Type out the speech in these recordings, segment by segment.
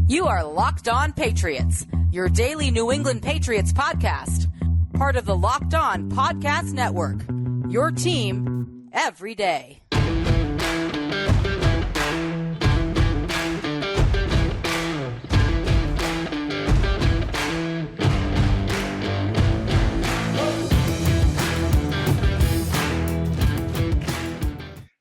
You are Locked On Patriots, your daily New England Patriots podcast. Part of the Locked On Podcast Network, your team every day.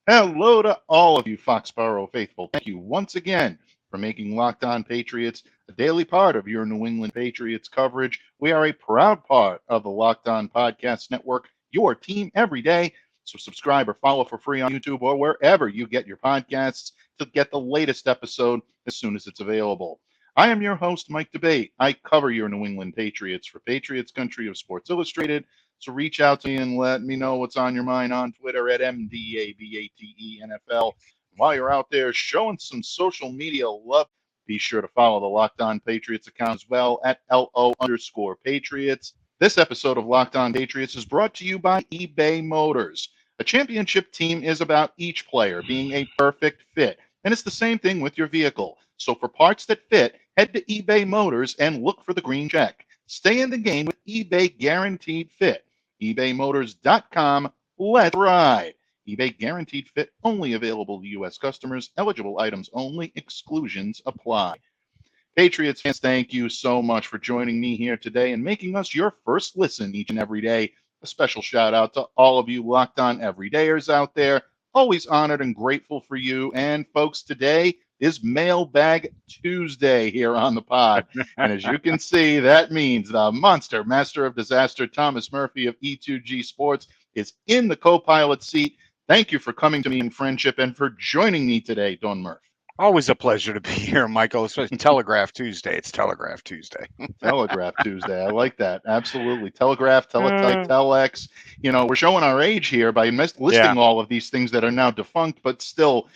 Hello to all of you Foxborough faithful. Thank you once again for making Locked On Patriots a daily part of your New England Patriots coverage. We are a proud part of the Locked On Podcast Network, your team every day. So subscribe or follow for free on YouTube or wherever you get your podcasts to get the latest episode as soon as it's available. I am your host, Mike Debate. I cover your New England Patriots for Patriots Country of Sports Illustrated. So reach out to me and let me know what's on your mind on Twitter at MDABATENFL. While you're out there showing some social media love, be sure to follow the Locked On Patriots account as well at LO_Patriots. This episode of Locked On Patriots is brought to you by eBay Motors. A championship team is about each player being a perfect fit, and it's the same thing with your vehicle. So for parts that fit, head to eBay Motors and look for the green check. Stay in the game with eBay Guaranteed Fit. ebaymotors.com. Let's ride. eBay Guaranteed Fit only available to U.S. customers. Eligible items only. Exclusions apply. Patriots fans, thank you so much for joining me here today and making us your first listen each and every day. A special shout out to all of you Locked On Everydayers out there. Always honored and grateful for you. And folks, today is Mailbag Tuesday here on the pod. And as you can see, that means the monster master of disaster, Thomas Murphy of E2G Sports, is in the co-pilot seat. Thank you for coming to me in friendship and for joining me today, Don Murph. Always a pleasure to be here, Michael. Especially Telegraph Tuesday. It's Telegraph Tuesday. Telegraph Tuesday. I like that. Absolutely. Telegraph, teletype, telex. You know, we're showing our age here by listing all of these things that are now defunct, but still,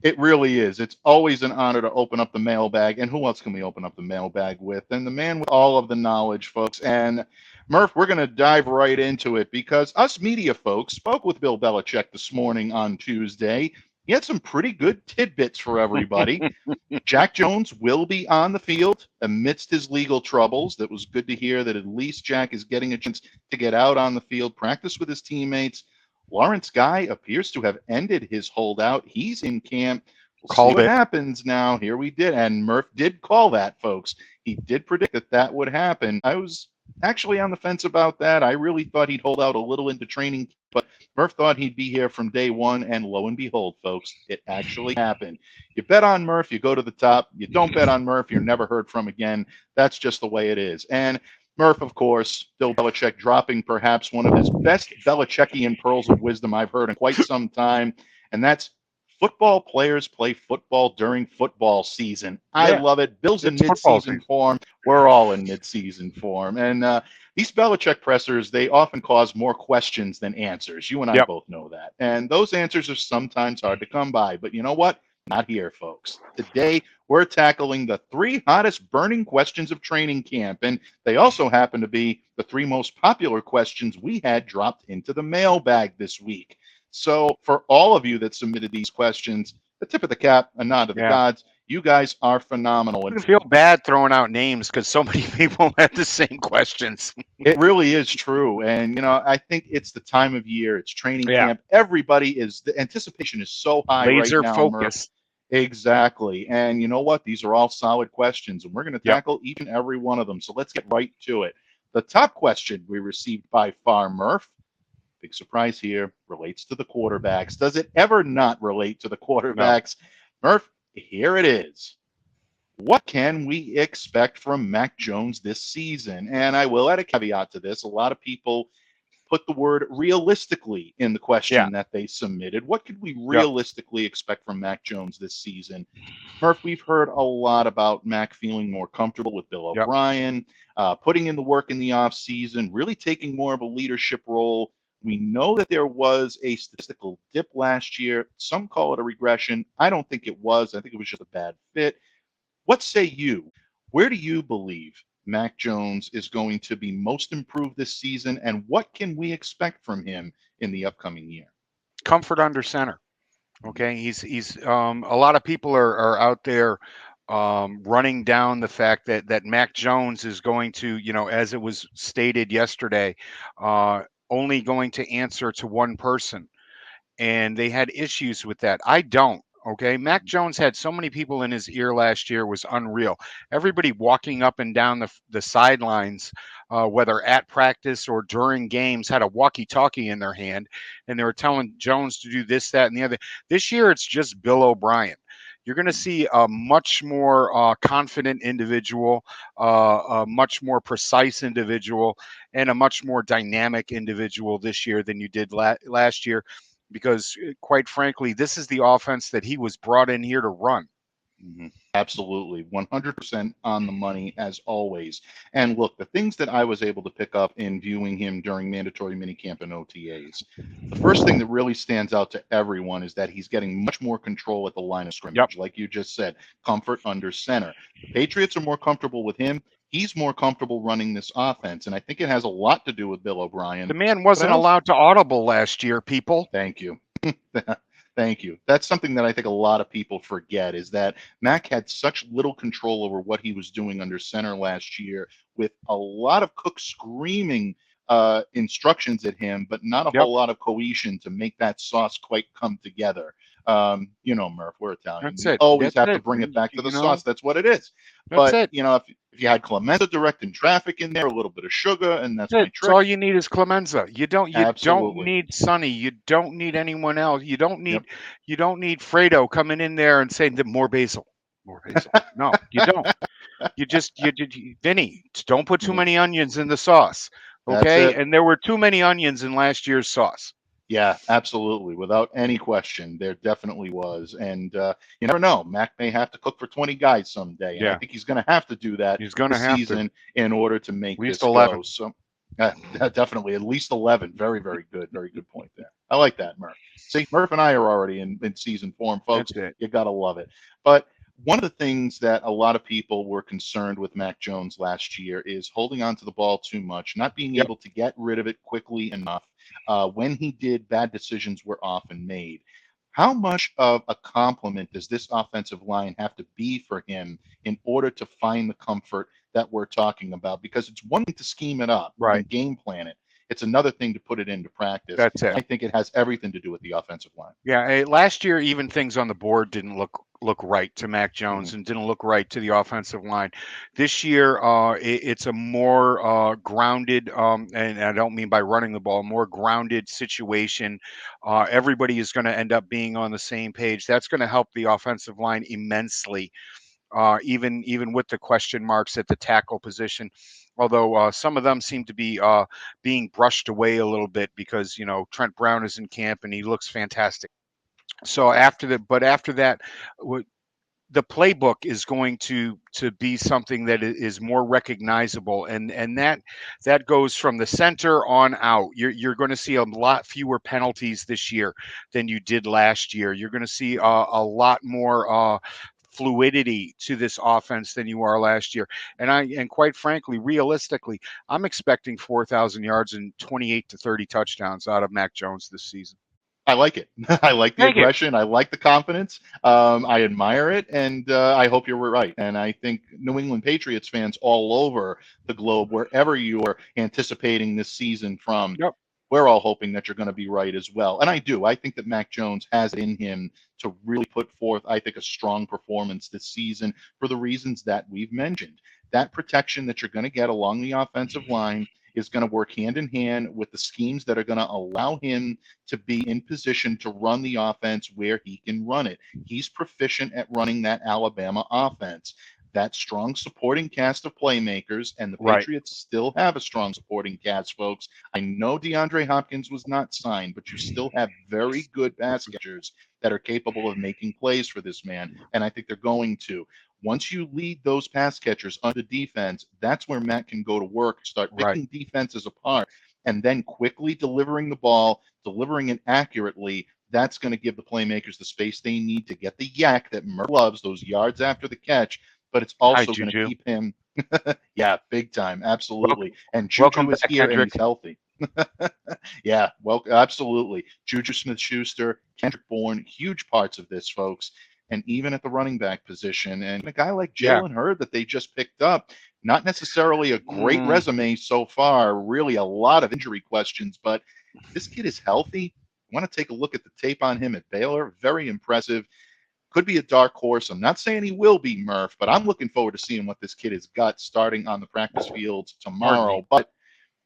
it really is. It's always an honor to open up the mailbag. And who else can we open up the mailbag with? And the man with all of the knowledge, folks. And Murph, we're going to dive right into it because us media folks spoke with Bill Belichick this morning on Tuesday. He had some pretty good tidbits for everybody. Jack Jones will be on the field amidst his legal troubles. That was good to hear that at least Jack is getting a chance to get out on the field, practice with his teammates. Lawrence Guy appears to have ended his holdout. He's in camp. We'll see what happens now. Here we did. And Murph did call that, folks. He did predict that that would happen. I was actually on the fence about that. I really thought he'd hold out a little into training, but Murph thought he'd be here from day one. And lo and behold, folks, it actually happened. You bet on Murph, you go to the top. You don't bet on Murph, you're never heard from again. That's just the way it is. And Murph, of course, Bill Belichick dropping perhaps one of his best Belichickian pearls of wisdom I've heard in quite some time, and that's football players play football during football season. I love it. Bill's in mid-season form. We're all in mid-season form. And these Belichick pressers, they often cause more questions than answers. You and I both know that. And those answers are sometimes hard to come by. But you know what? Not here, folks. Today, we're tackling the 3 hottest burning questions of training camp, and they also happen to be the 3 most popular questions we had dropped into the mailbag this week. So for all of you that submitted these questions, a tip of the cap, a nod to the gods. You guys are phenomenal. I feel bad throwing out names because so many people had the same questions. It really is true. And, you know, I think it's the time of year. It's training camp. Everybody the anticipation is so high Laser right now. focus. Exactly. And you know what? These are all solid questions, and we're going to tackle each and every one of them. So let's get right to it. The top question we received by far, Murph, big surprise here, relates to the quarterbacks. Does it ever not relate to the quarterbacks? No. Murph, here it is. What can we expect from Mac Jones this season? And I will add a caveat to this. A lot of people put the word realistically in the question that they submitted. What could we realistically expect from Mac Jones this season? Murph, we've heard a lot about Mac feeling more comfortable with Bill O'Brien, putting in the work in the offseason, really taking more of a leadership role. We know that there was a statistical dip last year. Some call it a regression. I don't think it was. I think it was just a bad fit. What say you? Where do you believe Mac Jones is going to be most improved this season, and what can we expect from him in the upcoming year? Comfort under center. Okay, he's a lot of people are out there running down the fact that Mac Jones is going to, as it was stated yesterday, only going to answer to one person. And they had issues with that. I don't. Okay. Mac Jones had so many people in his ear last year was unreal. Everybody walking up and down the sidelines, whether at practice or during games, had a walkie-talkie in their hand, and they were telling Jones to do this, that, and the other. This year, it's just Bill O'Brien. You're going to see a much more confident individual, a much more precise individual, and a much more dynamic individual this year than you did last year. Because quite frankly, this is the offense that he was brought in here to run. Mm-hmm. Absolutely. 100% on the money as always. And look, the things that I was able to pick up in viewing him during mandatory minicamp and OTAs, the first thing that really stands out to everyone is that he's getting much more control at the line of scrimmage. Yep. Like you just said, comfort under center. The Patriots are more comfortable with him. He's more comfortable running this offense. And I think it has a lot to do with Bill O'Brien. The man wasn't allowed to audible last year, people. Thank you. Thank you. That's something that I think a lot of people forget, is that Mac had such little control over what he was doing under center last year, with a lot of Cook screaming instructions at him, but not a whole lot of cohesion to make that sauce quite come together. Murph, we're Italian. That's we it. always That's have it. to bring it back to the You know, sauce. That's what it is. That's But, it. If you had Clemenza directing traffic in there, a little bit of sugar, and that's my trick. That's all you need is Clemenza. You don't Absolutely. need Sonny. You don't need anyone else. You don't need Fredo coming in there and saying that more basil. More basil. No, you don't. Vinny, don't put too many onions in the sauce. Okay? And there were too many onions in last year's sauce. Yeah, absolutely. Without any question, there definitely was. And you never know. Mac may have to cook for 20 guys someday. And I think he's going to have to do that this season in order to make this 11. Go. So definitely at least 11. Very, very good. Very good point there. I like that, Murph. See, Murph and I are already in season form, folks. You got to love it. But one of the things that a lot of people were concerned with Mac Jones last year is holding on to the ball too much, not being able to get rid of it quickly enough. When he did, bad decisions were often made. How much of a compliment does this offensive line have to be for him in order to find the comfort that we're talking about? Because it's one thing to scheme it up and game plan it. It's another thing to put it into practice. That's it. I think it has everything to do with the offensive line. Yeah, last year, even things on the board didn't look right to Mac Jones and didn't look right to the offensive line. This year, it's a more grounded, and I don't mean by running the ball, more grounded situation. Everybody is going to end up being on the same page. That's going to help the offensive line immensely, even with the question marks at the tackle position. Although some of them seem to be being brushed away a little bit because, Trent Brown is in camp and he looks fantastic. So after that, the playbook is going to be something that is more recognizable, and that goes from the center on out. You're going to see a lot fewer penalties this year than you did last year. You're going to see a lot more fluidity to this offense than you are last year. And quite frankly, realistically, I'm expecting 4,000 yards and 28 to 30 touchdowns out of Mac Jones this season. I like it. I like the aggression. I like the confidence. I admire it, and I hope you're right. And I think New England Patriots fans all over the globe, wherever you are anticipating this season from, we're all hoping that you're going to be right as well. And I do. I think that Mac Jones has it in him to really put forth, I think, a strong performance this season for the reasons that we've mentioned. That protection that you're going to get along the offensive line is going to work hand in hand with the schemes that are going to allow him to be in position to run the offense where he can run it. He's proficient at running that Alabama offense. That strong supporting cast of playmakers, and the Patriots still have a strong supporting cast, folks. I know DeAndre Hopkins was not signed, but you still have very good pass catchers that are capable of making plays for this man, and I think they're going to. Once you lead those pass catchers under defense, that's where Matt can go to work, start picking defenses apart, and then quickly delivering the ball, delivering it accurately. That's going to give the playmakers the space they need to get the yak that Murph loves, those yards after the catch, but it's also going to keep him. Yeah, big time. Absolutely. And Juju is here and he's healthy. Yeah, well, absolutely. Juju Smith-Schuster, Kendrick Bourne, huge parts of this, folks. and even at the running back position. And a guy like Jalen Hurd that they just picked up, not necessarily a great resume so far, really a lot of injury questions, but this kid is healthy. I want to take a look at the tape on him at Baylor. Very impressive. Could be a dark horse. I'm not saying he will be, Murph, but I'm looking forward to seeing what this kid has got starting on the practice fields tomorrow. But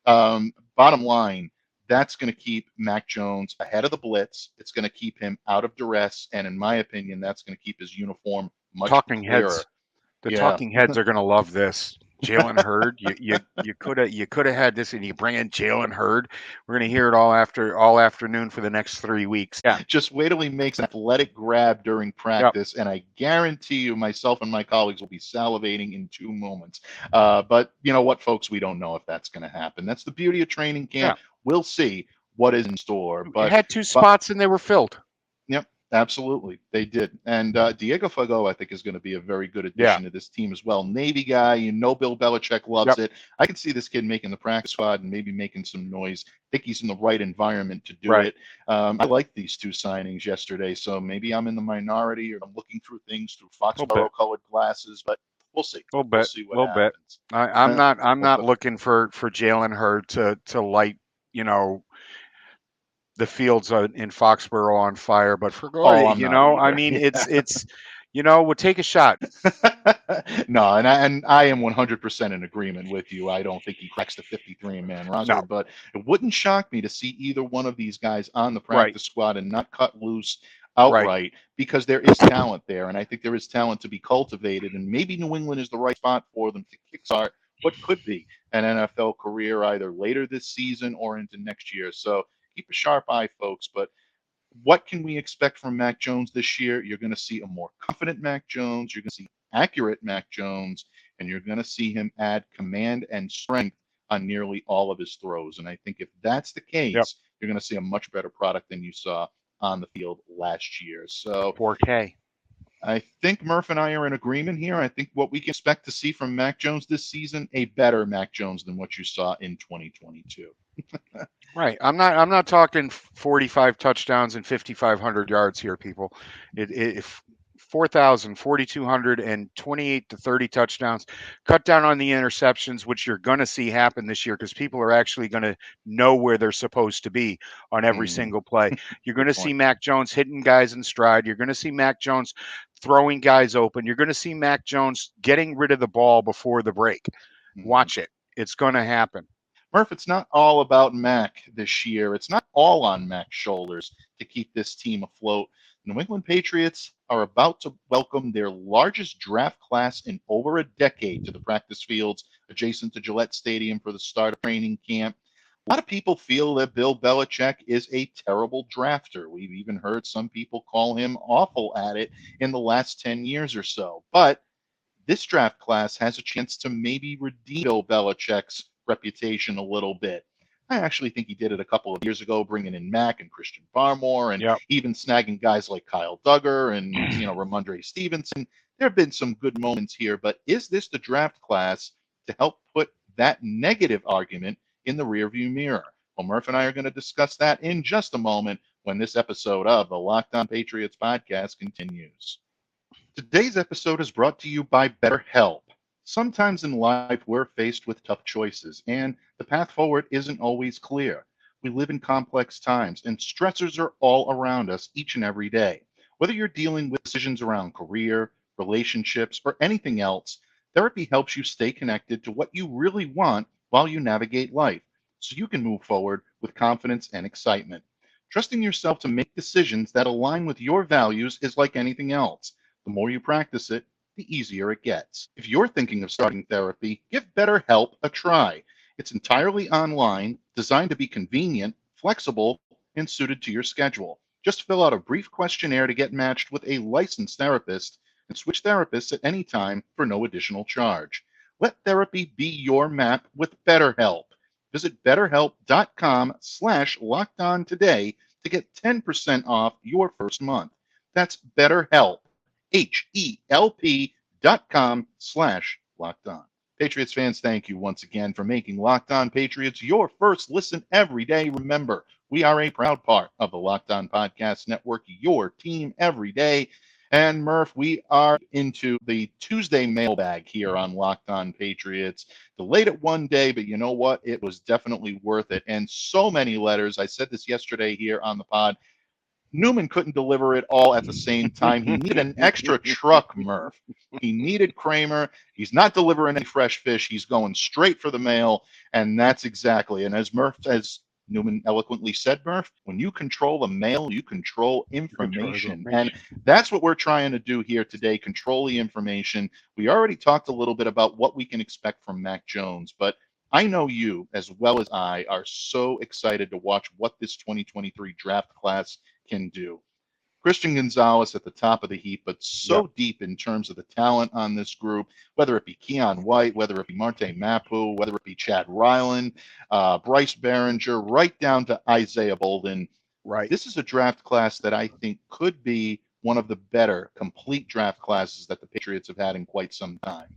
bottom line, that's going to keep Mac Jones ahead of the blitz. It's going to keep him out of duress. And in my opinion, that's going to keep his uniform much clearer. The talking heads are going to love this. Jalen Hurd, you could have had this, and you bring in Jalen Hurd. We're going to hear it all afternoon for the next 3 weeks. Yeah, just wait till he makes an athletic grab during practice, and I guarantee you, myself and my colleagues will be salivating in 2 moments. But you know what, folks, we don't know if that's going to happen. That's the beauty of training camp. We'll see what is in store. But it had 2 spots, and they were filled. Yep. Absolutely, they did. And Diego Fago, I think, is going to be a very good addition to this team as well. Navy guy, you know, Bill Belichick loves it. I can see this kid making the practice squad and maybe making some noise. I think he's in the right environment to do it. I like these 2 signings yesterday, so maybe I'm in the minority, or I'm looking through things through Foxborough-colored glasses, but we'll see. We'll see what happens. I'm not looking for Jalen Hurd to light, the fields in Foxborough on fire, but for I mean, it's we'll take a shot. No, and I am 100% in agreement with you. I don't think he cracks the 53-man roster, but it wouldn't shock me to see either one of these guys on the practice squad and not cut loose outright, because there is talent there, and I think there is talent to be cultivated, and maybe New England is the right spot for them to kickstart what could be an NFL career either later this season or into next year. So keep a sharp eye, folks. But what can we expect from Mac Jones this year? You're going to see a more confident Mac Jones. You're going to see accurate Mac Jones, and you're going to see him add command and strength on nearly all of his throws. And I think if that's the case, you're going to see a much better product than you saw on the field last year. So 4K. I think Murph and I are in agreement here. I think what we can expect to see from Mac Jones this season, a better Mac Jones than what you saw in 2022. Right. I'm not talking 45 touchdowns and 5,500 yards here, people. If 4,000, 4,200, and 28 to 30 touchdowns. Cut down on the interceptions, which you're going to see happen this year because people are actually going to know where they're supposed to be on every single play. You're going to see Mac Jones hitting guys in stride. You're going to see Mac Jones throwing guys open. You're going to see Mac Jones getting rid of the ball before the break. Watch it. It's going to happen. Murph, it's not all about Mac this year. It's not all on Mac's shoulders to keep this team afloat. New England Patriots are about to welcome their largest draft class in over a decade to the practice fields adjacent to Gillette Stadium for the start of training camp. A lot of people feel that Bill Belichick is a terrible drafter. We've even heard some people call him awful at it in the last 10 years or so. But this draft class has a chance to maybe redeem Bill Belichick's reputation a little bit. I actually think he did it a couple of years ago, bringing in Mac and Christian Barmore, and even snagging guys like Kyle Duggar and Ramondre Stevenson. There have been some good moments here, but is this the draft class to help put that negative argument in the rearview mirror? Well, Murph and I are going to discuss that in just a moment when this episode of the Locked On Patriots podcast continues. Today's episode is brought to you by BetterHelp. Sometimes in life, we're faced with tough choices, and the path forward isn't always clear. We live in complex times, and stressors are all around us each and every day. Whether you're dealing with decisions around career, relationships, or anything else, therapy helps you stay connected to what you really want while you navigate life, so you can move forward with confidence and excitement. Trusting yourself to make decisions that align with your values is like anything else. The more you practice it, the easier it gets. If you're thinking of starting therapy, give BetterHelp a try. It's entirely online, designed to be convenient, flexible, and suited to your schedule. Just fill out a brief questionnaire to get matched with a licensed therapist and switch therapists at any time for no additional charge. Let therapy be your map with BetterHelp. Visit BetterHelp.com/lockedon today to get 10% off your first month. That's BetterHelp. HELP.com/lockedon. Patriots fans, thank you once again for making Locked On Patriots your first listen every day. Remember, we are a proud part of the Locked On Podcast Network, your team every day. And Murph, we are into the Tuesday mailbag here on Locked On Patriots. Delayed it one day, but you know what? It was definitely worth it. And so many letters. I said this yesterday here on the pod. Newman couldn't deliver it all at the same time. He needed an extra truck, Murph. He needed Kramer. He's not delivering any fresh fish. He's going straight for the mail, and that's exactly. And as Newman eloquently said, Murph, when you control the mail, you control information. And that's what we're trying to do here today, control the information. We already talked a little bit about what we can expect from Mac Jones, but I know you, as well as I, are so excited to watch what this 2023 draft class can do. Christian Gonzalez at the top of the heap, but so deep in terms of the talent on this group, whether it be Keon White, whether it be Marte Mapu, whether it be Chad Ryland, Bryce Behringer, right down to Isaiah Bolden. Right. This is a draft class that I think could be one of the better complete draft classes that the Patriots have had in quite some time.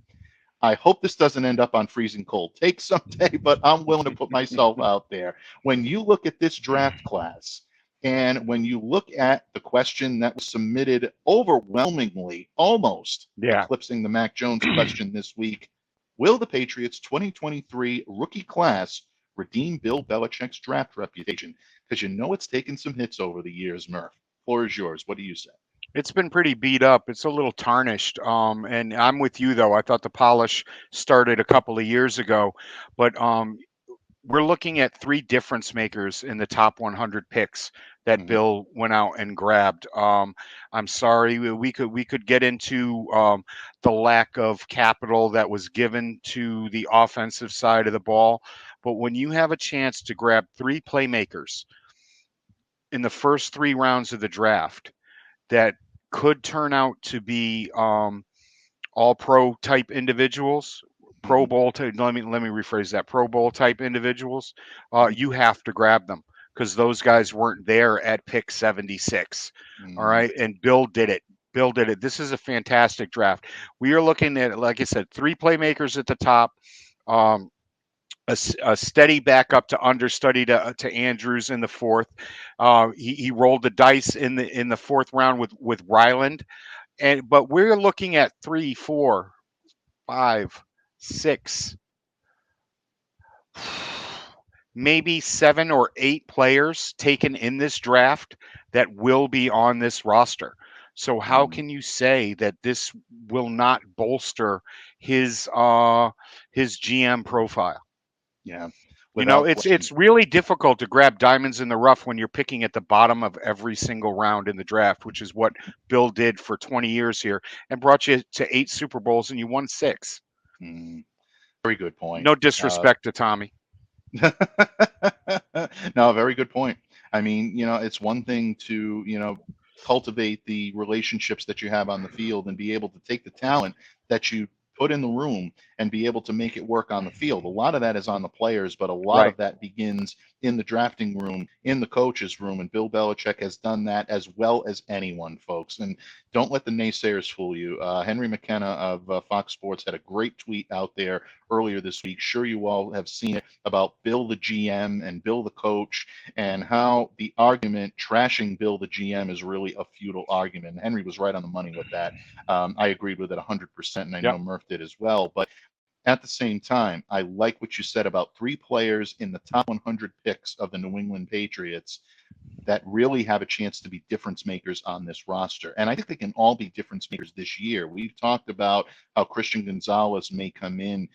I hope this doesn't end up on freezing cold take someday, but I'm willing to put myself out there. When you look at this draft class, and when you look at the question that was submitted overwhelmingly, almost eclipsing the Mac Jones question this week, will the Patriots 2023 rookie class redeem Bill Belichick's draft reputation? Because you know it's taken some hits over the years, Murph. Floor is yours. What do you say? It's been pretty beat up. It's a little tarnished. And I'm with you, though. I thought the polish started a couple of years ago. But we're looking at three difference makers in the top 100 picks that Bill went out and grabbed. I'm sorry, we could get into the lack of capital that was given to the offensive side of the ball, but when you have a chance to grab three playmakers in the first 3 rounds of the draft that could turn out to be all pro type individuals, Pro Bowl type, let me rephrase that, Pro Bowl type individuals, you have to grab them because those guys weren't there at pick 76. All right. And Bill did it. This is a fantastic draft. We are looking at, like I said, 3 playmakers at the top, a steady backup to understudy to Andrews in the 4th. He rolled the dice in the 4th round with Ryland. But we're looking at 3, 4, 5, 6, maybe 7 or 8 players taken in this draft that will be on this roster. So how can you say that this will not bolster his GM profile? Yeah. You know, it's really difficult to grab diamonds in the rough when you're picking at the bottom of every single round in the draft, which is what Bill did for 20 years here and brought you to 8 Super Bowls and you won 6. Very good point. No disrespect to Tommy. No, very good point. I mean, you know, it's one thing to, you know, cultivate the relationships that you have on the field and be able to take the talent that you put in the room and be able to make it work on the field. A lot of that is on the players, but a lot of that begins in the drafting room, in the coach's room, and Bill Belichick has done that as well as anyone, folks. And don't let the naysayers fool you. Henry McKenna of Fox Sports had a great tweet out there earlier this week. Sure, you all have seen it about Bill the GM and Bill the coach and how the argument trashing Bill the GM is really a futile argument. And Henry was right on the money with that. I agreed with it 100%, and I know Murph did as well. But at the same time, I like what you said about 3 players in the top 100 picks of the New England Patriots that really have a chance to be difference makers on this roster. And I think they can all be difference makers this year. We've talked about how Christian Gonzalez may come in.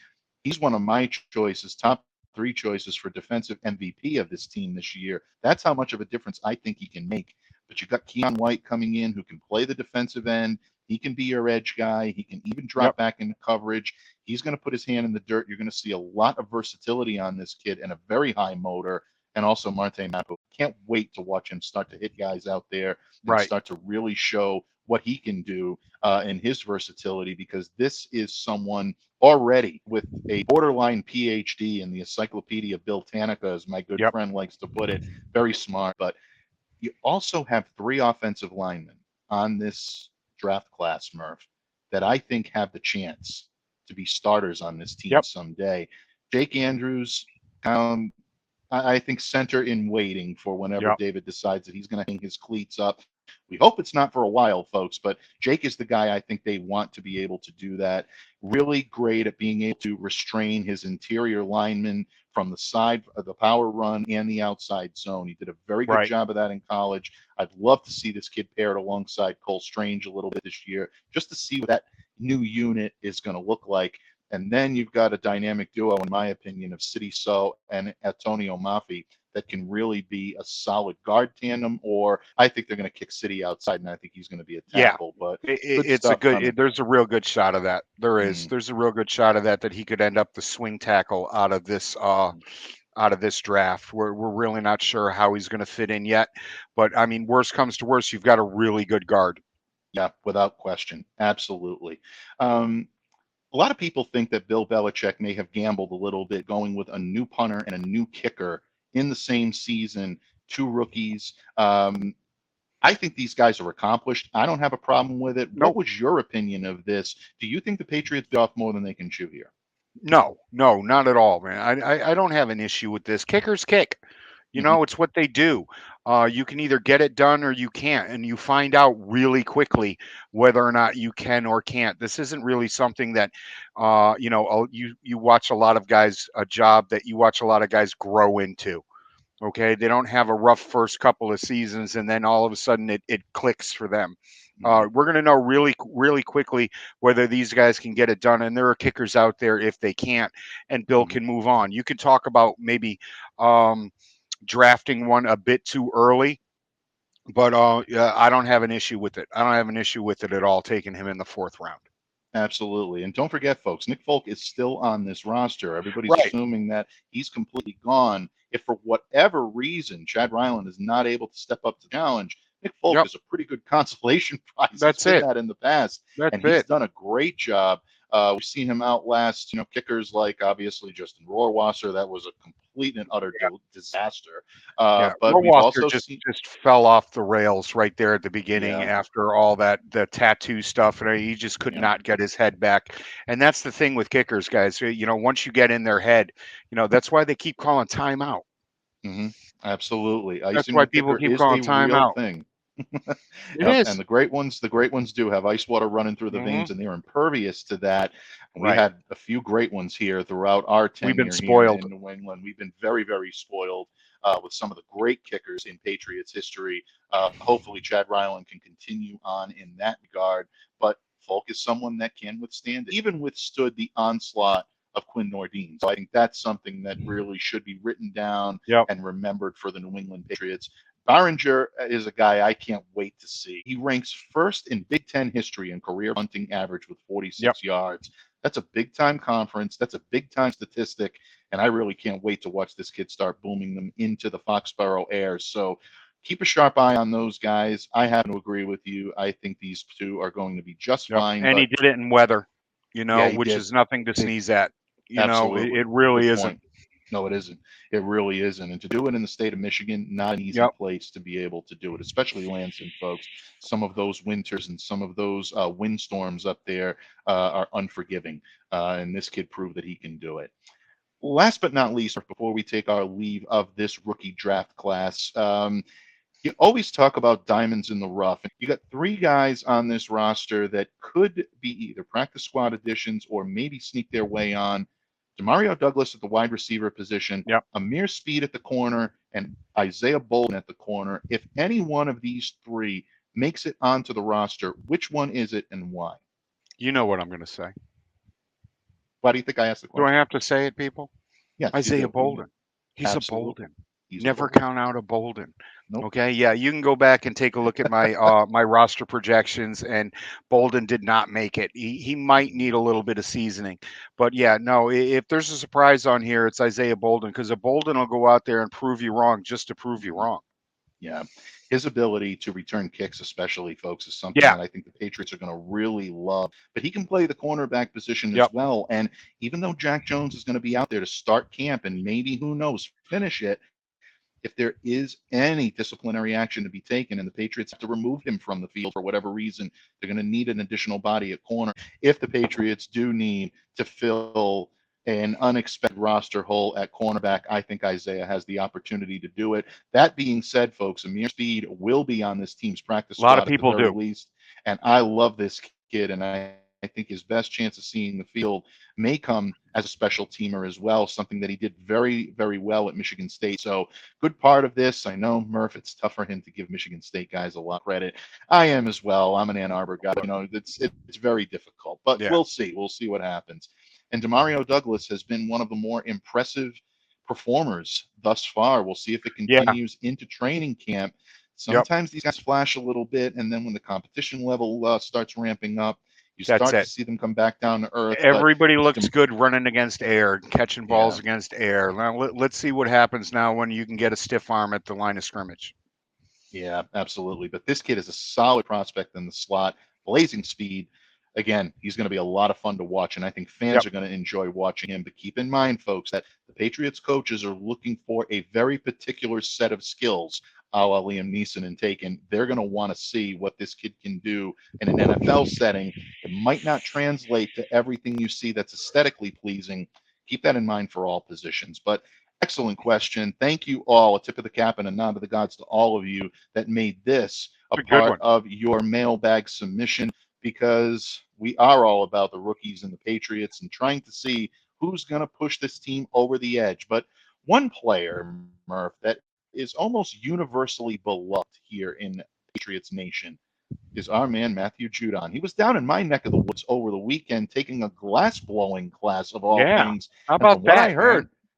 He's one of my choices, top 3 choices for defensive MVP of this team this year. That's how much of a difference I think he can make. But you've got Keon White coming in who can play the defensive end. He can be your edge guy. He can even drop back into coverage. He's going to put his hand in the dirt. You're going to see a lot of versatility on this kid and a very high motor. And also Marte Mapu. Can't wait to watch him start to hit guys out there and start to really show what he can do in his versatility, because this is someone already with a borderline PhD in the Encyclopedia Britannica, as my good friend likes to put it. Very smart. But you also have 3 offensive linemen on this draft class, Murph, that I think have the chance to be starters on this team someday. Jake Andrews, I think center in waiting for whenever David decides that he's going to hang his cleats up. We hope it's not for a while, folks, but Jake is the guy I think they want to be able to do that. Really great at being able to restrain his interior linemen from the side of the power run and the outside zone. He did a very good Right. job of that in college. I'd love to see this kid paired alongside Cole Strange a little bit this year, just to see what that new unit is going to look like. And then you've got a dynamic duo, in my opinion, of City So and Antonio Maffi that can really be a solid guard tandem, or I think they're going to kick City outside, and I think he's going to be a tackle. But good It's a stuff good. coming. There's a real good shot of that. There is. Mm. There's a real good shot of that he could end up the swing tackle out of this draft. We're really not sure how he's going to fit in yet, but I mean, worst comes to worst, you've got a really good guard. Yeah, without question, absolutely. A lot of people think that Bill Belichick may have gambled a little bit going with a new punter and a new kicker in the same season, two rookies. I think these guys are accomplished. I don't have a problem with it. What Nope. was your opinion of this? Do you think the Patriots bit off more than they can chew here? No, not at all, man. I don't have an issue with this. Kickers kick. It's what they do. You can either get it done or you can't, and you find out really quickly whether or not you can or can't. This isn't really something that, you watch a lot of guys, a job that you watch a lot of guys grow into. Okay, they don't have a rough first couple of seasons, and then all of a sudden it clicks for them. We're going to know really quickly whether these guys can get it done, and there are kickers out there if they can't, and Bill can move on. You can talk about maybe drafting one a bit too early, but I don't have an issue with it. I don't have an issue with it at all, taking him in the 4th round. Absolutely. And don't forget, folks, Nick Folk is still on this roster. Everybody's Right. assuming that he's completely gone. If for whatever reason Chad Ryland is not able to step up to the challenge, Nick Folk Yep. is a pretty good consolation prize. That's He's been it. that in the past. That's And he's it. done a great job. We've seen him outlast, kickers like obviously Justin Rohrwasser. That was a complete and utter disaster. But we've Rohrwasser also just seen, fell off the rails right there at the beginning yeah, after all the tattoo stuff, and he just could yeah. not get his head back. And that's the thing with kickers, guys. Once you get in their head, that's why they keep calling timeout. Mm-hmm. Absolutely. That's Icing why the people kicker keep is calling a real timeout. thing. It Yep. is. And the great ones do have ice water running through the Hmm. veins, and they're impervious to that. And we Right. had a few great ones here throughout our We've been tenure here spoiled. in New England. We've been very, very spoiled with some of the great kickers in Patriots history. Hopefully, Chad Ryland can continue on in that regard. But Folk is someone that can withstand it, even withstood the onslaught of Quinn Nordine. So I think that's something that really should be written down Yep. and remembered for the New England Patriots. Barringer is a guy I can't wait to see. He ranks first in Big Ten history in career punting average with 46 yards. That's a big time conference. That's a big time statistic. And I really can't wait to watch this kid start booming them into the Foxborough air. So keep a sharp eye on those guys. I happen to agree with you. I think these two are going to be just fine. And he But did it in weather, yeah, he which did. is nothing to sneeze at. Absolutely. It really Good isn't. point. No, it isn't. It really isn't. And to do it in the state of Michigan, not an easy Yep. place to be able to do it, especially Lansing, folks. Some of those winters and some of those windstorms up there are unforgiving. And this kid proved that he can do it. Last but not least, before we take our leave of this rookie draft class, you always talk about diamonds in the rough. And you got 3 guys on this roster that could be either practice squad additions or maybe sneak their way on. Demario Douglas at the wide receiver position, Yep. Amir Speed at the corner, and Isaiah Bolden at the corner. If any one of these 3 makes it onto the roster, which one is it and why? You know what I'm going to say. Why do you think I asked the Do I question? have to say it, people? Yes, Isaiah Bolden. He's Absolutely. a Bolden. Never count out a Bolden. Nope. Okay, yeah, you can go back and take a look at my my roster projections, and Bolden did not make it. He might need a little bit of seasoning, but yeah, no. If there's a surprise on here, it's Isaiah Bolden, because a Bolden will go out there and prove you wrong just to prove you wrong. Yeah. His ability to return kicks, especially, folks, is something Yeah. that I think the Patriots are going to really love. But he can play the cornerback position as Yep. well. And even though Jack Jones is going to be out there to start camp and maybe, who knows, finish it, if there is any disciplinary action to be taken and the Patriots have to remove him from the field for whatever reason, they're going to need an additional body at corner. If the Patriots do need to fill an unexpected roster hole at cornerback, I think Isaiah has the opportunity to do it. That being said, folks, Amir Speed will be on this team's practice A lot of squad at the people very do. least. And I love this kid, and I think his best chance of seeing the field may come as a special teamer as well, something that he did very, very well at Michigan State. So good part of this. I know, Murph, it's tough for him to give Michigan State guys a lot of credit. I am as well. I'm an Ann Arbor guy. It's very difficult, but Yeah. we'll see. We'll see what happens. And Demario Douglas has been one of the more impressive performers thus far. We'll see if it continues into training camp. Sometimes these guys flash a little bit, and then when the competition level starts ramping up, you start to see them come back down to earth. Everybody looks good running against air, catching balls against air. Now, let's see what happens now when you can get a stiff arm at the line of scrimmage. Yeah, absolutely. But this kid is a solid prospect in the slot, blazing speed. Again, he's going to be a lot of fun to watch, and I think fans are going to enjoy watching him. But keep in mind, folks, that the Patriots coaches are looking for a very particular set of skills, a la Liam Neeson and Taken. They're going to want to see what this kid can do in an NFL setting. It might not translate to everything you see that's aesthetically pleasing. Keep that in mind for all positions. But excellent question. Thank you all. A tip of the cap and a nod to the gods to all of you that made this a part of your mailbag submission, because we are all about the rookies and the Patriots and trying to see who's going to push this team over the edge. But one player, Murph, that is almost universally beloved here in Patriots Nation is our man Matthew Judon. He was down in my neck of the woods over the weekend taking a glass blowing class of all things. How about that?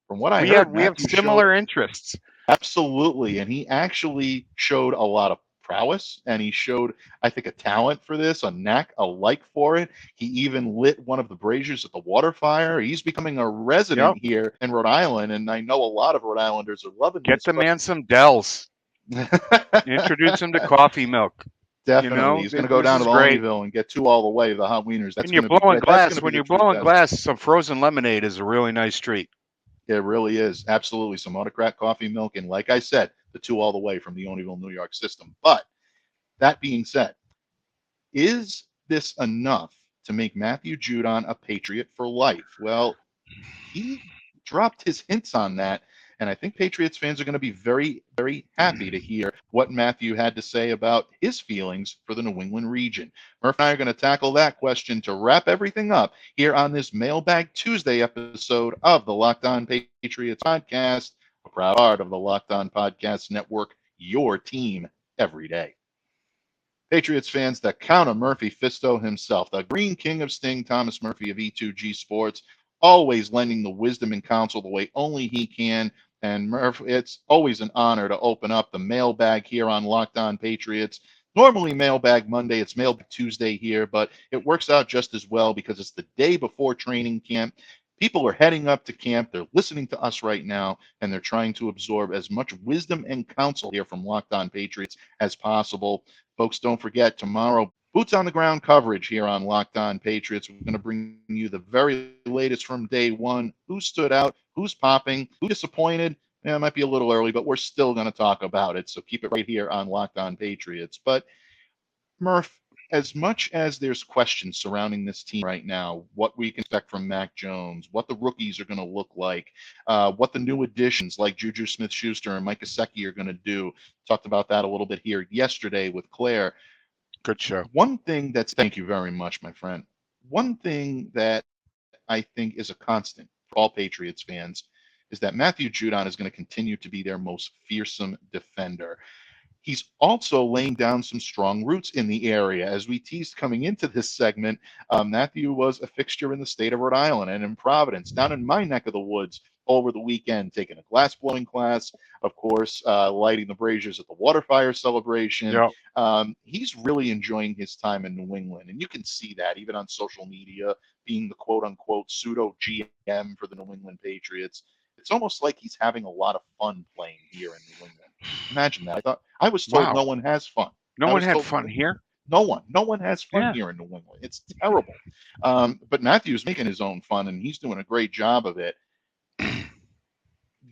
From what I heard, we have similar interests. Absolutely, and he actually showed a lot of prowess, and he showed, I think, a talent for this, a knack, a like for it. He even lit one of the braziers at the water fire. He's becoming a resident here in Rhode Island, and I know a lot of Rhode Islanders are loving this. Get the man some Dells. Introduce him to coffee milk. Definitely. He's going to go down to Loneyville and get two all the way, the hot wieners. When you're blowing glass, some frozen lemonade is a really nice treat. It really is. Absolutely. Some autocrat coffee milk. And like I said, the two all the way from the Loneyville, New York system. But that being said, is this enough to make Matthew Judon a Patriot for life? Well, he dropped his hints on that. And I think Patriots fans are going to be very, very happy to hear what Matthew had to say about his feelings for the New England region. Murph and I are going to tackle that question to wrap everything up here on this Mailbag Tuesday episode of the Locked On Patriots podcast, a proud part of the Locked On Podcast Network, your team every day. Patriots fans, the Count of Murphy Fisto himself, the Green King of Sting, Thomas Murphy of E2G Sports, always lending the wisdom and counsel the way only he can. And Murph, it's always an honor to open up the mailbag here on Locked On Patriots. Normally Mailbag Monday, it's Mailbag Tuesday here, but it works out just as well because it's the day before training camp. People are heading up to camp. They're listening to us right now, and they're trying to absorb as much wisdom and counsel here from Locked On Patriots as possible. Folks, don't forget, tomorrow, boots on the ground coverage here on Locked On Patriots. We're going to bring you the very latest from day one. Who stood out? Who's popping? Who disappointed? Yeah, it might be a little early, but we're still going to talk about it. So keep it right here on Locked On Patriots. But Murph, as much as there's questions surrounding this team right now, what we can expect from Mac Jones, what the rookies are going to look like, what the new additions like Juju Smith-Schuster and Mike Gesicki are going to do. Talked about that a little bit here yesterday with Claire. Good show. Thank you very much, my friend. One thing that I think is a constant for all Patriots fans is that Matthew Judon is going to continue to be their most fearsome defender. He's also laying down some strong roots in the area. As we teased coming into this segment, Matthew was a fixture in the state of Rhode Island and in Providence, down in my neck of the woods over the weekend, taking a glass blowing class, of course, lighting the braziers at the water fire celebration. Yep. He's really enjoying his time in New England, and you can see that even on social media, being the quote-unquote pseudo GM for the New England Patriots. It's almost like he's having a lot of fun playing here in New England. Imagine that. I was told no one has fun. No one had fun here? No one has fun here in New England. It's terrible. But Matthew's making his own fun, and he's doing a great job of it.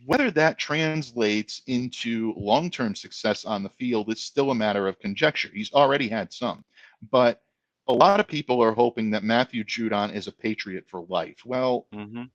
Whether that translates into long-term success on the field is still a matter of conjecture. He's already had some. But a lot of people are hoping that Matthew Judon is a Patriot for life. Well,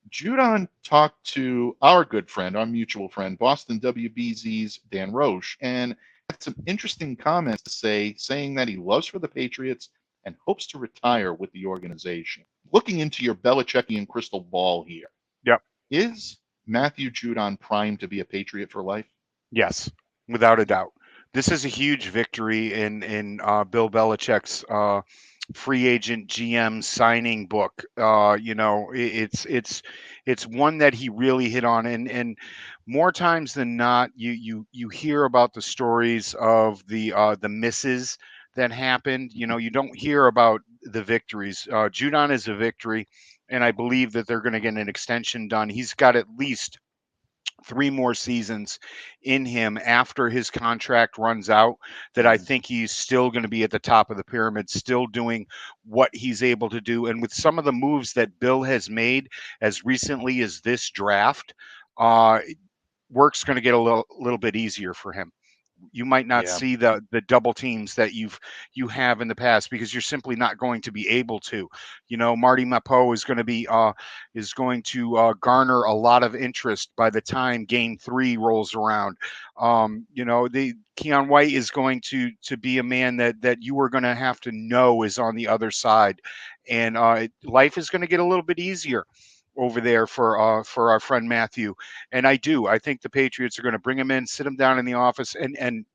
Judon talked to our good friend, our mutual friend, Boston WBZ's Dan Roche, and had some interesting comments to say, saying that he loves for the Patriots and hopes to retire with the organization. Looking into your Belichickian crystal ball here, Yep. is Matthew Judon primed to be a Patriot for life? Yes, without a doubt. This is a huge victory in Bill Belichick's free agent GM signing book. It's one that he really hit on, and more times than not, you hear about the stories of the misses that happened. You don't hear about the victories. Judon is a victory, and I believe that they're going to get an extension done. He's got at least 3 more seasons in him after his contract runs out, that I think he's still going to be at the top of the pyramid, still doing what he's able to do. And with some of the moves that Bill has made as recently as this draft, work's going to get a little bit easier for him. You might not see the double teams that you have in the past, because you're simply not going to be able to. Marty Mapo is going to garner a lot of interest by the time Game 3 rolls around. The Keon White is going to be a man that you are going to have to know is on the other side, and life is going to get a little bit easier over there for our friend Matthew. And I think the Patriots are going to bring him in, sit him down in the office, and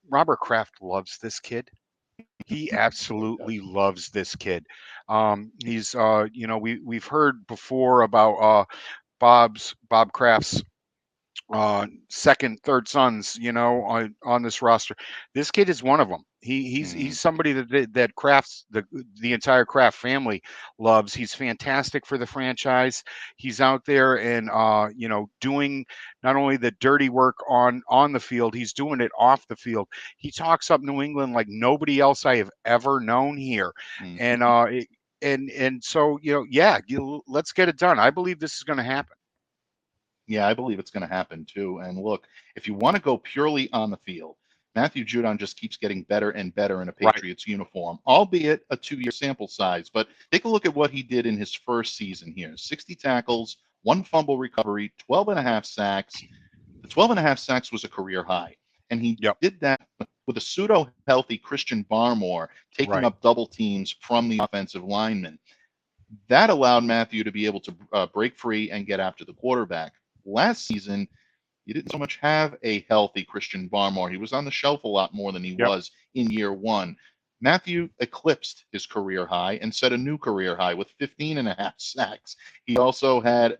Robert Kraft loves this kid. He absolutely loves this kid. He's we've heard before about Bob Kraft's second, third sons, on this roster. This kid is one of them. He's somebody that Kraft's the entire Kraft family loves. He's fantastic for the franchise. He's out there and doing not only the dirty work on the field, he's doing it off the field. He talks up New England like nobody else I have ever known here, and so let's get it done. I believe this is going to happen. Yeah, I believe it's going to happen too. And look, if you want to go purely on the field, Matthew Judon just keeps getting better and better in a Patriots uniform, albeit a 2-year sample size. But take a look at what he did in his first season here: 60 tackles, 1 fumble recovery, 12.5 sacks. The 12.5 sacks was a career high. And he did that with a pseudo-healthy Christian Barmore taking up double teams from the offensive linemen. That allowed Matthew to be able to break free and get after the quarterback. Last season, you didn't so much have a healthy Christian Barmore. He was on the shelf a lot more than he was in year 1. Matthew eclipsed his career high and set a new career high with 15.5 sacks. He also had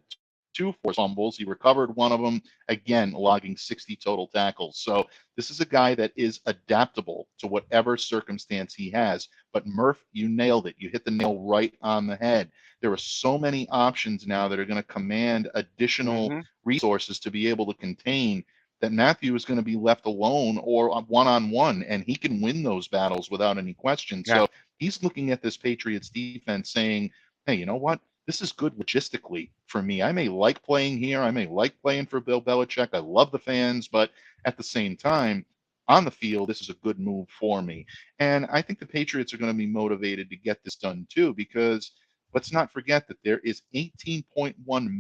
2 forced fumbles. He recovered one of them, again, logging 60 total tackles. So this is a guy that is adaptable to whatever circumstance he has. But Murph, you nailed it. You hit the nail right on the head. There are so many options now that are going to command additional resources to be able to contain, that Matthew is going to be left alone or one-on-one, and he can win those battles without any question. So he's looking at this Patriots defense saying, hey, you know what? This is good logistically for me. I may like playing here. I may like playing for Bill Belichick. I love the fans, but at the same time, on the field, this is a good move for me. And I think the Patriots are going to be motivated to get this done too, because let's not forget that there is $18.1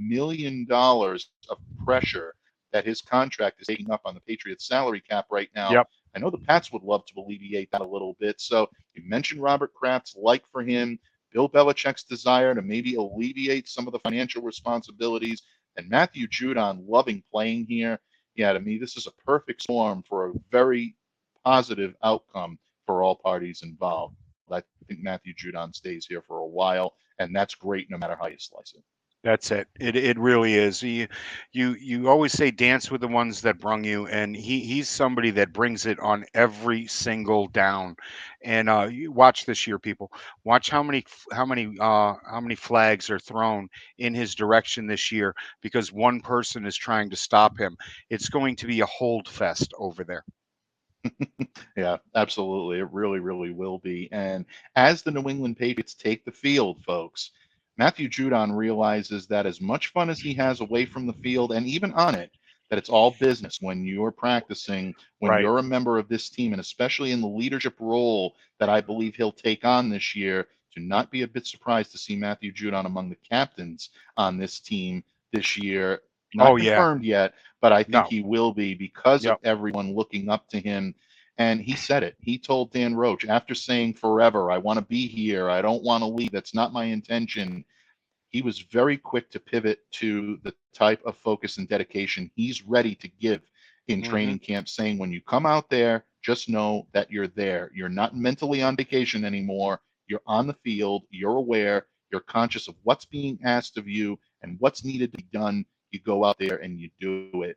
million of pressure that his contract is taking up on the Patriots salary cap right now. I know the Pats would love to alleviate that a little bit. So you mentioned Robert Kraft's like for him, Bill Belichick's desire to maybe alleviate some of the financial responsibilities, and Matthew Judon loving playing here. Yeah, to me, this is a perfect storm for a very positive outcome for all parties involved. I think Matthew Judon stays here for a while, and that's great no matter how you slice it. That's it. It really is. You always say dance with the ones that brung you, and he's somebody that brings it on every single down. And you watch this year, people. Watch how many flags are thrown in his direction this year because one person is trying to stop him. It's going to be a hold fest over there. Yeah, absolutely. It really, really will be. And as the New England Patriots take the field, folks, Matthew Judon realizes that as much fun as he has away from the field and even on it, that it's all business when you're practicing, when Right. you're a member of this team, and especially in the leadership role that I believe he'll take on this year, to not be a bit surprised to see Matthew Judon among the captains on this team this year. Not Oh yeah. confirmed yet, but I think No. he will be because of Yep. everyone looking up to him. And he said it. He told Dan Roach, after saying forever, I want to be here. I don't want to leave. That's not my intention. He was very quick to pivot to the type of focus and dedication he's ready to give in training camp, saying, when you come out there, just know that you're there. You're not mentally on vacation anymore. You're on the field. You're aware. You're conscious of what's being asked of you and what's needed to be done. You go out there and you do it.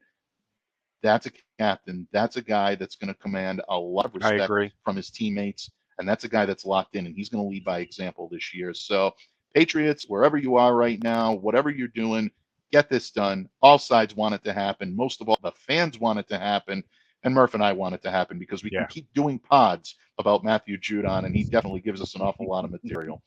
That's a captain. That's a guy that's going to command a lot of I respect agree. from his teammates. And that's a guy that's locked in, and he's going to lead by example this year. So, Patriots, wherever you are right now, whatever you're doing, get this done. All sides want it to happen. Most of all, the fans want it to happen. And Murph and I want it to happen because we can Yeah. keep doing pods about Matthew Judon, and he definitely gives us an awful lot of material.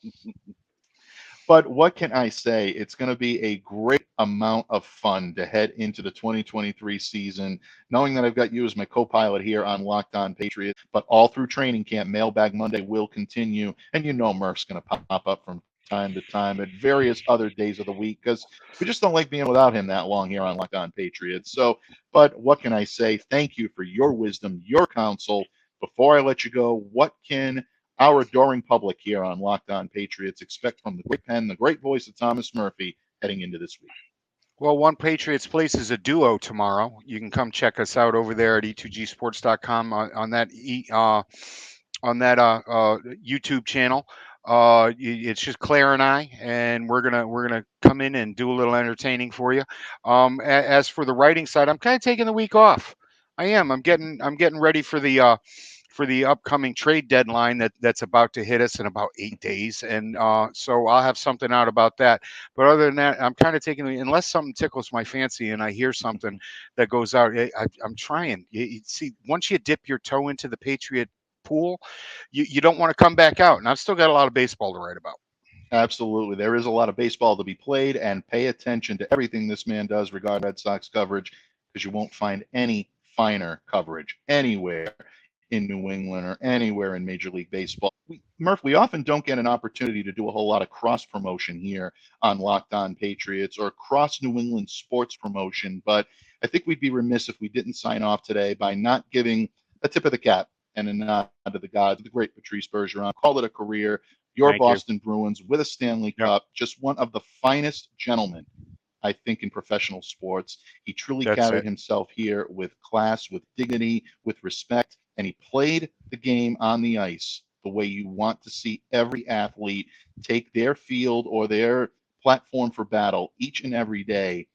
But what can I say? It's going to be a great amount of fun to head into the 2023 season, knowing that I've got you as my co-pilot here on Locked On Patriots. But all through training camp, Mailbag Monday will continue. And you know Murph's going to pop up from time to time at various other days of the week because we just don't like being without him that long here on Locked On Patriots. So, but what can I say? Thank you for your wisdom, your counsel. Before I let you go, what can our adoring public here on Locked On Patriots expect from the great pen, the great voice of Thomas Murphy heading into this week? Well, One Patriots Place is a duo tomorrow. You can come check us out over there at e2gsports.com on that YouTube channel. It's just Claire and I, and we're gonna come in and do a little entertaining for you. As for the writing side, I'm kind of taking the week off. I am. I'm getting ready for the upcoming trade deadline that's about to hit us in about 8 days, and so I'll have something out about that. But other than that, I'm kind of taking, unless something tickles my fancy and I hear something that goes out. I'm trying. You see, once you dip your toe into the Patriot pool, you don't want to come back out. And I've still got a lot of baseball to write about. Absolutely. There is a lot of baseball to be played, and pay attention to everything this man does regarding Red Sox coverage, because you won't find any finer coverage anywhere in New England or anywhere in Major League Baseball. Murph, we often don't get an opportunity to do a whole lot of cross promotion here on Locked On Patriots or cross New England sports promotion, but I think we'd be remiss if we didn't sign off today by not giving a tip of the cap and a nod to the gods, the great Patrice Bergeron. Call it a career. Your Thank you. Boston Bruins with a Stanley Yep. Cup, just one of the finest gentlemen, I think, in professional sports. He truly That's carried it. himself here with class, with dignity, with respect, and he played the game on the ice the way you want to see every athlete take their field or their platform for battle each and every day,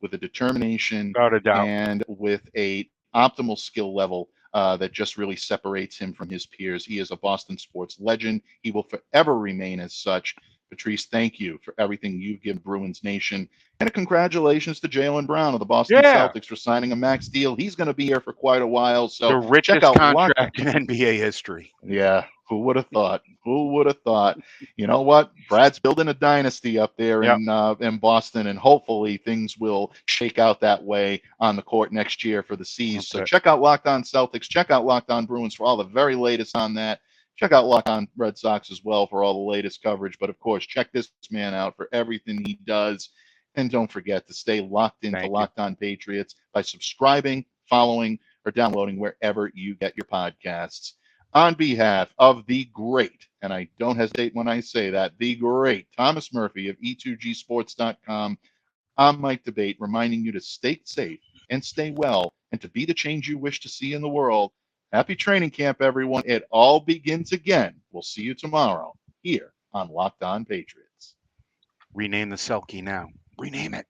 with a determination Without a doubt. and with a optimal skill level that just really separates him from his peers. He is a Boston sports legend. He will forever remain as such. Patrice, thank you for everything you've given Bruins Nation. And a congratulations to Jaylen Brown of the Boston Yeah. Celtics for signing a max deal. He's going to be here for quite a while. So The richest check out contract in NBA history. Yeah, who would have thought? Who would have thought? You know what? Brad's building a dynasty up there in Boston, and hopefully things will shake out that way on the court next year for the C's. So check out Locked On Celtics. Check out Locked On Bruins for all the very latest on that. Check out Locked On Red Sox as well for all the latest coverage. But of course, check this man out for everything he does. And don't forget to stay locked into Locked On Patriots by subscribing, following, or downloading wherever you get your podcasts. On behalf of the great, and I don't hesitate when I say that, the great Thomas Murphy of E2gsports.com, I'm Mike Debate, reminding you to stay safe and stay well, and to be the change you wish to see in the world. Happy training camp, everyone. It all begins again. We'll see you tomorrow here on Locked On Patriots. Rename the Selkie now. Rename it.